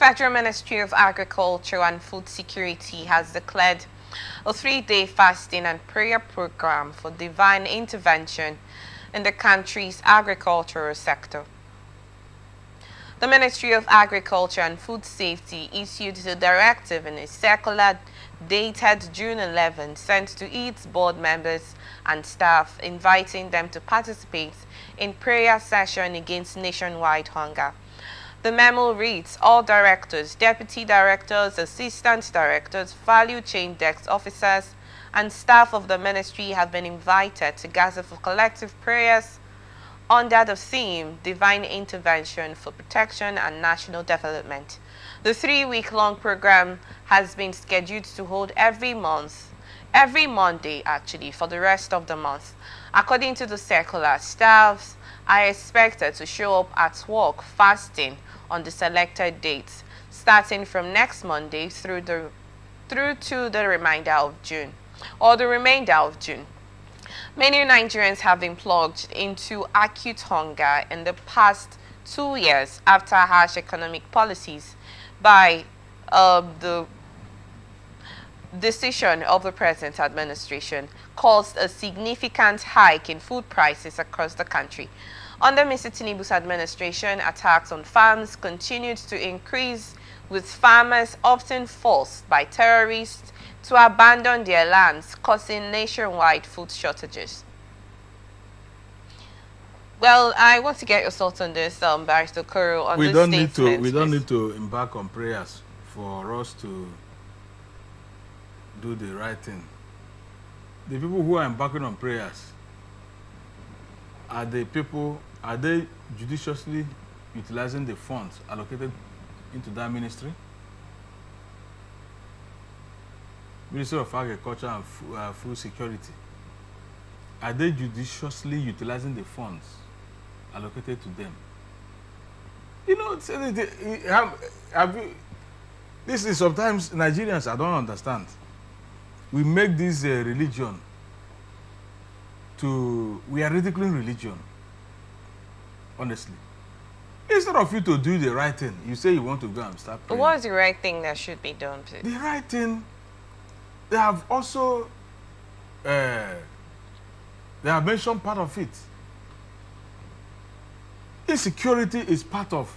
Federal Ministry of Agriculture and Food Security has declared a 3-day fasting and prayer program for divine intervention in the country's agricultural sector. The Ministry of Agriculture and Food Safety issued the directive in a circular dated June 11 sent to its board members and staff, inviting them to participate in prayer session against nationwide hunger. The memo reads, all directors, deputy directors, assistant directors, value chain desk officers, and staff of the ministry have been invited to gather for collective prayers under the theme, Divine Intervention for Protection and National Development. The 3-week-long program has been scheduled to hold every Monday actually, for the rest of the month. According to the circular, staffs are expected to show up at work fasting on the selected dates, starting from next Monday through to the remainder of June. Many Nigerians have been plunged into acute hunger in the past 2 years after harsh economic policies by the decision of the present administration caused a significant hike in food prices across the country. Under Mr. Tinubu's administration, attacks on farms continued to increase, with farmers often forced by terrorists to abandon their lands, causing nationwide food shortages. Well, I want to get your thoughts on this, Barrister Kuro, on this statement. We don't need to embark on prayers for us to do the right thing. The people who are embarking on prayers are they judiciously utilizing the funds allocated into that ministry? Ministry of Agriculture and Food Security. Are they judiciously utilizing the funds allocated to them? You know, this is sometimes Nigerians, I don't understand. We make this religion we are ridiculing religion, honestly. Instead of you to do the right thing, you say you want to go and start praying. What is the right thing that should be done, please? The right thing, they have also, they have mentioned part of it. Insecurity is part of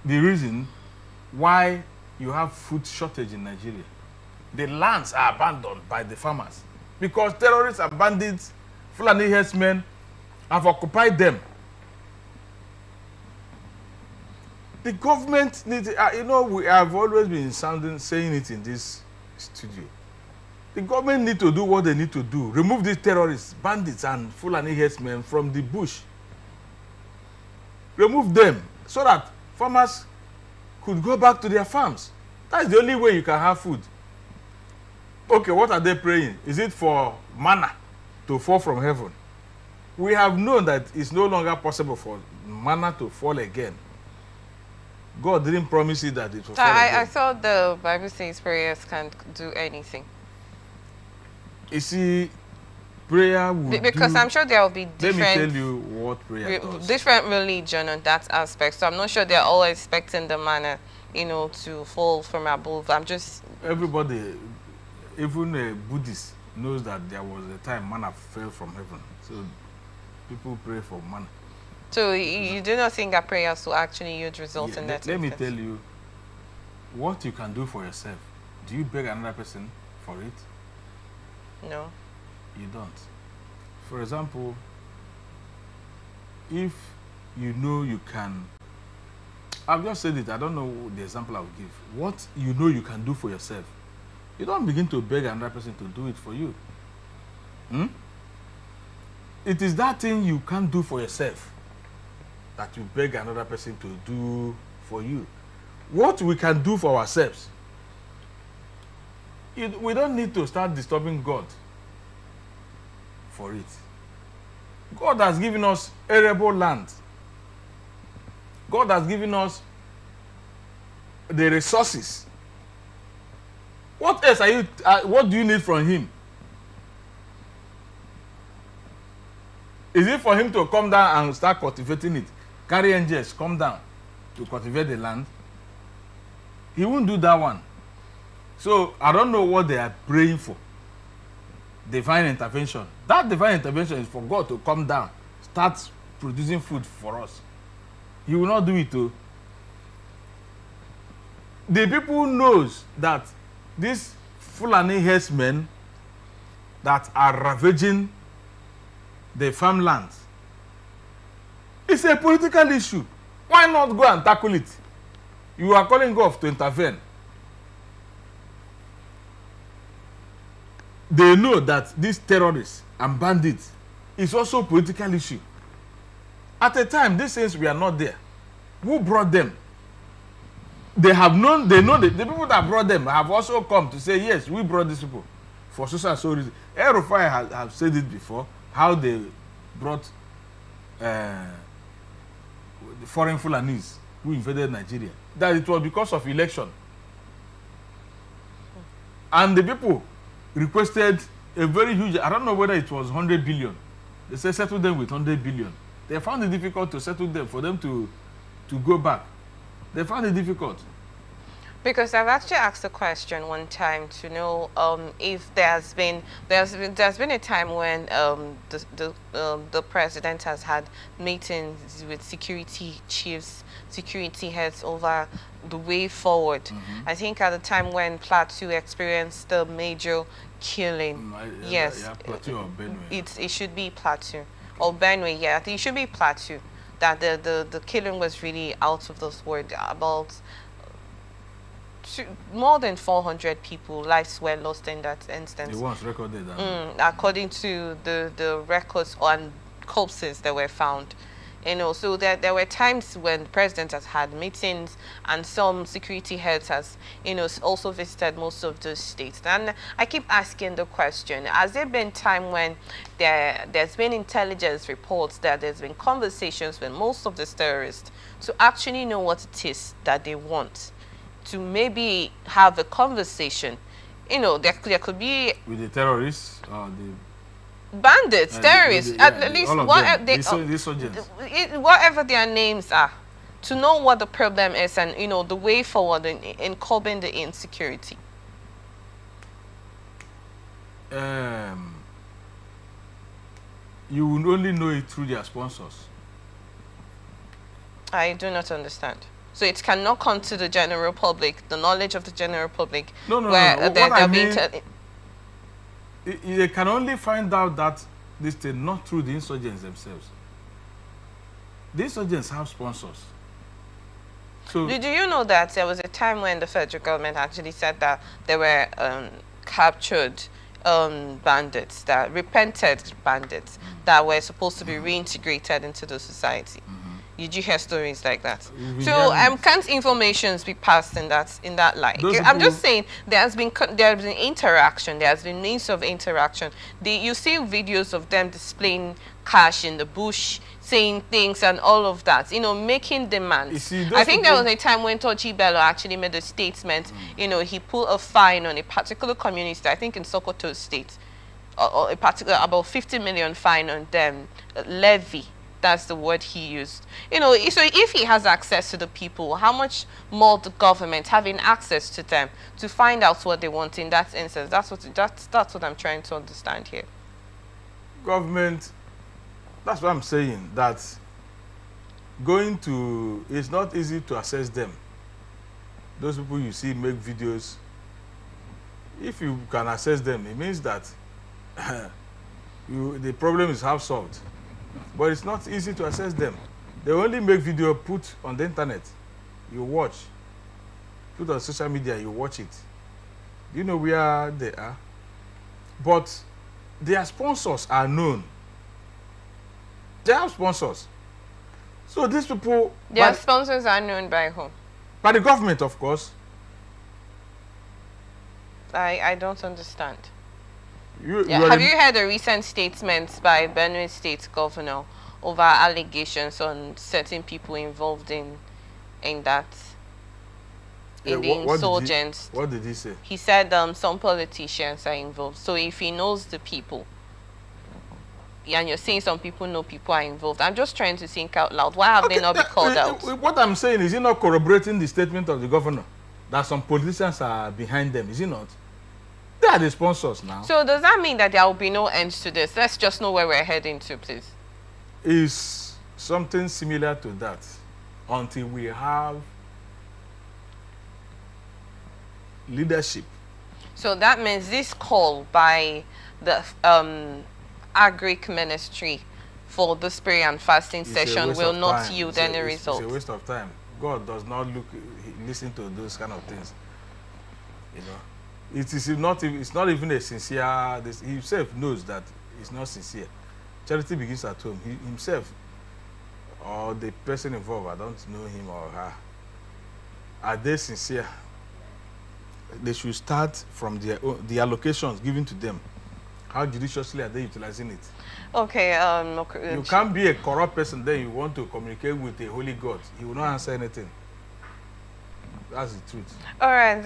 the reason why you have food shortage in Nigeria. The lands are abandoned by the farmers because terrorists and bandits, Fulani herdsmen have occupied them. The government needs, we have always been saying it in this studio. The government need to do what they need to do. Remove these terrorists, bandits, and Fulani herdsmen from the bush. Remove them so that farmers could go back to their farms. That's the only way you can have food. Okay, what are they praying? Is it for manna to fall from heaven? We have known that it's no longer possible for manna to fall again. God didn't promise you that it will fall again. I thought the Bible says prayers can't do anything. You see, prayer will because I'm sure there will be different. Let me tell you what prayer does. Different religion on that aspect. So I'm not sure they're all expecting the manna, to fall from above. Everybody, even a Buddhist, knows that there was a time manna fell from heaven. So people pray for manna. So you do not think that prayers will actually yield results in that? Let me tell you what you can do for yourself. Do you beg another person for it? No. You don't. For example, if you know you can, I've just said it, I don't know the example I will give. What you know you can do for yourself, you don't begin to beg another person to do it for you. It is that thing you can't do for yourself that you beg another person to do for you. What we can do for ourselves, we don't need to start disturbing God for it. God has given us arable land. God has given us the resources. What else what do you need from him? Is it for him to come down and start cultivating it? Carry angels, come down. to cultivate the land. He won't do that one. So I don't know what they are praying for. Divine intervention. That divine intervention is for God to come down, start producing food for us. He will not do it too. The people knows that these Fulani herdsmen that are ravaging the farmlands, it's a political issue. Why not go and tackle it? You are calling God to intervene. They know that these terrorists and bandits is also a political issue. At a time, these things were not there. Who brought them? They have known, they know that the people that brought them have also come to say, yes, we brought these people for social and so reason. Erufai have said it before, how they brought the foreign Fulanis who invaded Nigeria. That it was because of election. And the people requested a very huge, I don't know whether it was 100 billion. They said settle them with 100 billion. They found it difficult to settle them, for them to go back. They found it difficult. Because I've actually asked a question one time to know if there's been a time when the president has had meetings with security chiefs, security heads over the way forward. I think at the time when Plateau experienced the major killing, yes, Plateau or Benue. It should be Plateau or Benue. Yeah, I think it should be Plateau. That the killing was really out of this world. About more than 400 people lives were lost in that instance. It was recorded. According to the records on corpses that were found. You know, so there were times when the president has had meetings and some security heads has, you know, also visited most of those states. And I keep asking the question, has there been time when there's been intelligence reports that there's been conversations with most of the terrorists to actually know what it is that they want, to maybe have a conversation? You know, there could be... With the terrorists or the... bandits, terrorists, at least whatever their names are, to know what the problem is and, you know, the way forward in curbing the insecurity. You will only know it through their sponsors. I do not understand. So it cannot come to the general public, the knowledge of the general public. No. They can only find out that this thing not through the insurgents themselves. The insurgents have sponsors. So do you know that there was a time when the federal government actually said that there were captured bandits, that repented bandits, that were supposed to be reintegrated into the society? Did you hear stories like that? So can't informations be passed in that light? I'm just saying there has been interaction. There has been means of interaction. You see videos of them displaying cash in the bush, saying things and all of that. You know, making demands. I think there was a time when Tochi Bello actually made a statement. You know, he put a fine on a particular community, I think in Sokoto State, or a particular about 50 million fine on them, levy. That's the word he used. You know, so if he has access to the people, how much more the government having access to them to find out what they want in that instance? That's what I'm trying to understand here. Government, that's what I'm saying, that it's not easy to assess them. Those people you see make videos, if you can assess them, it means that the problem is half solved. But it's not easy to assess them. They only make video, put on the internet. You watch. Put on social media, you watch it. You know where they are. But their sponsors are known. They have sponsors. So these people... Their sponsors are known by whom? By the government, of course. I don't understand. Have you heard the recent statements by Benue State Governor over allegations on certain people involved in that, in the insurgents? What did he say? He said some politicians are involved. So if he knows the people, and you're saying some people know people are involved. I'm just trying to think out loud. Why have they not been called out? What I'm saying is, not corroborating the statement of the governor that some politicians are behind them, is it not? They are the sponsors now. So does that mean that there will be no end to this? Let's just know where we're heading to, please. Is something similar to that until we have leadership. So that means this call by the Agric ministry for this prayer and fasting session will not yield any result. It's a waste of time. God does not listen to those kind of things. You know, it's not even a sincere. He himself knows that it's not sincere. Charity begins at home. He himself or the person involved, I don't know him or her. Are they sincere? They should start from the allocations given to them. How judiciously are they utilizing it? Okay. You can't be a corrupt person, then you want to communicate with a holy God. He will not answer anything. That's the truth. All right.